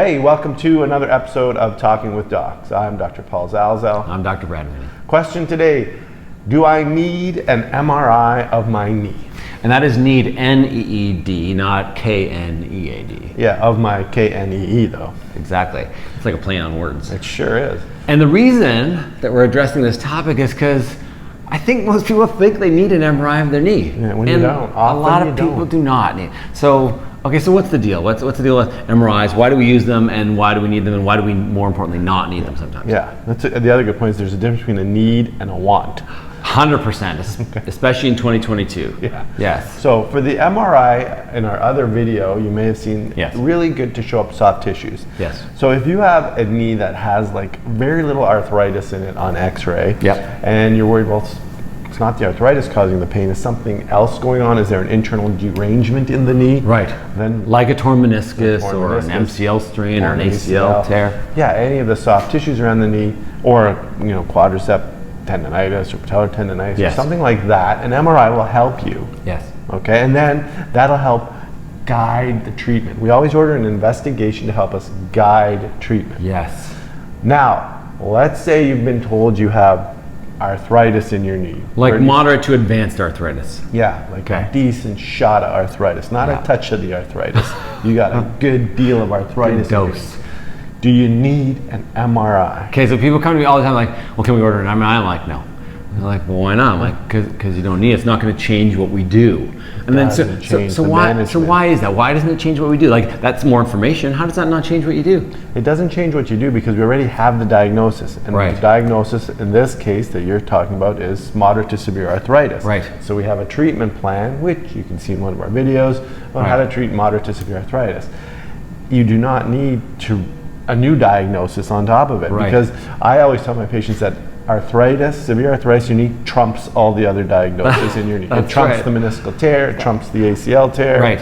Hey, welcome to another episode of Talking with Docs. I'm Dr. Paul Zalzel. I'm Dr. Bradley. Question today, do I need an MRI of my knee? And that is need, N-E-E-D, not K-N-E-A-D. Yeah, of my K-N-E-E though. Exactly. It's like a play on words. It sure is. And the reason that we're addressing this topic is because I think most people think they need an MRI of their knee. Yeah, when and you don't. A lot of people do not need. So, okay, so what's the deal? What's the deal with MRIs? Why do we use them, and why do we need them, and why do we, more importantly, not need them sometimes? Yeah, the other good point is there's a difference between a need and a want. 100%, especially in 2022. Yeah. Yes. So for the MRI in our other video, you may have seen, yes, really good to show up soft tissues. Yes. So if you have a knee that has like very little arthritis in it on x-ray, yep, and you're worried, well, it's not the arthritis causing the pain, is something else going on? Is there an internal derangement in the knee? Right. Then like a torn meniscus, or an MCL strain or an ACL tear. Yeah, any of the soft tissues around the knee, or quadricep tendonitis or patellar tendonitis, yes, or something like that, an MRI will help you. Yes. Okay, and then that'll help guide the treatment. We always order an investigation to help us guide treatment. Yes. Now, let's say you've been told you have arthritis in your knee. Like moderate to advanced arthritis. Yeah, like a decent shot of arthritis, not a touch of the arthritis. You got a good deal of arthritis. Good dose. Do you need an MRI? Okay, so people come to me all the time like, well, can we order an MRI? I'm like, no. They're like, well, why not? I'm like, because you don't need it. It's not going to change what we do. And then so why is that? Why doesn't it change what we do? Like, that's more information. How does that not change what you do? It doesn't change what you do because we already have the diagnosis. And right, the diagnosis in this case that you're talking about is moderate to severe arthritis. Right. So we have a treatment plan, which you can see in one of our videos, on how to treat moderate to severe arthritis. You do not need a new diagnosis on top of it. Right. Because I always tell my patients that severe arthritis in your knee trumps all the other diagnoses in your knee. It trumps the meniscal tear, it trumps the ACL tear. Right.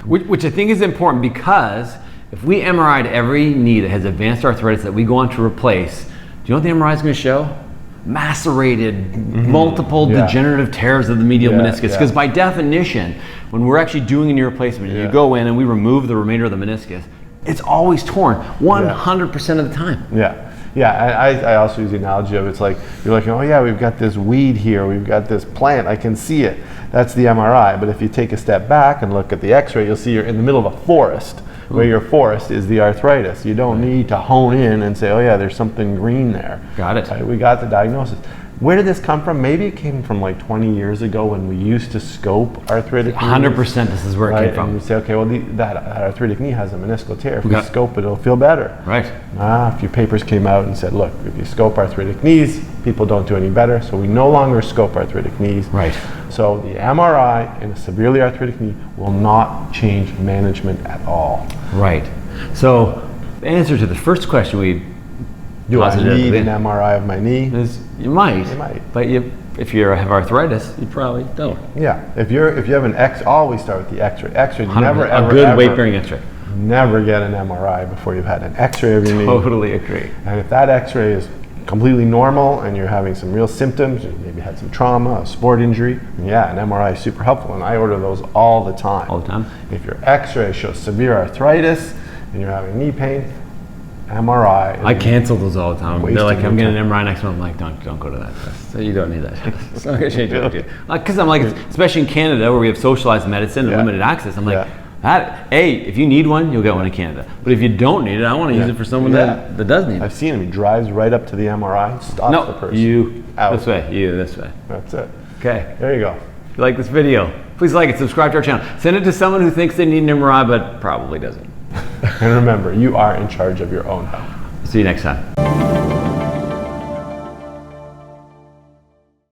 Which I think is important, because if we MRI'd every knee that has advanced arthritis that we go on to replace, do you know what the MRI is going to show? Macerated, multiple degenerative tears of the medial meniscus. Because by definition, when we're actually doing a knee replacement, you go in and we remove the remainder of the meniscus, it's always torn 100% of the time. Yeah. Yeah, I also use the analogy of, it's like, you're like, oh yeah, we've got this weed here, we've got this plant, I can see it. That's the MRI. But if you take a step back and look at the x-ray, you'll see you're in the middle of a forest, where your forest is the arthritis. You don't need to hone in and say, oh yeah, there's something green there. Got it. Right, we got the diagnosis. Where did this come from? Maybe it came from like 20 years ago when we used to scope arthritic knees. 100% this is where it came from. And we say, okay, well, that arthritic knee has a meniscal tear. If we scope it, it'll feel better. Right. A few papers came out and said, look, if you scope arthritic knees, people don't do any better, so we no longer scope arthritic knees. Right. So the MRI in a severely arthritic knee will not change management at all. Right. So the answer to the first question we do I need an MRI of my knee? You might. You might. But if you have arthritis, you probably don't. Yeah. If you have an always start with the X-ray. X-ray, never ever. A good weight-bearing X-ray. Never get an MRI before you've had an X-ray of your knee. Totally agree. And if that X-ray is completely normal and you're having some real symptoms, you maybe had some trauma, a sport injury, an MRI is super helpful, and I order those all the time. All the time. If your X-ray shows severe arthritis and you're having knee pain, MRI. I cancel those all the time. They're like, I'm getting an MRI next month. I'm like, don't go to that test. So you don't need that. It's not going to change what you do. Because I'm like, especially in Canada where we have socialized medicine and limited access, I'm like, if you need one, you'll get one in Canada. But if you don't need it, I want to use it for someone that does need it. I've seen him. He drives right up to the MRI, stops the person. You out. This way, you this way. That's it. Okay. There you go. If you like this video, please like it, subscribe to our channel. Send it to someone who thinks they need an MRI but probably doesn't. And remember, you are in charge of your own health. See you next time.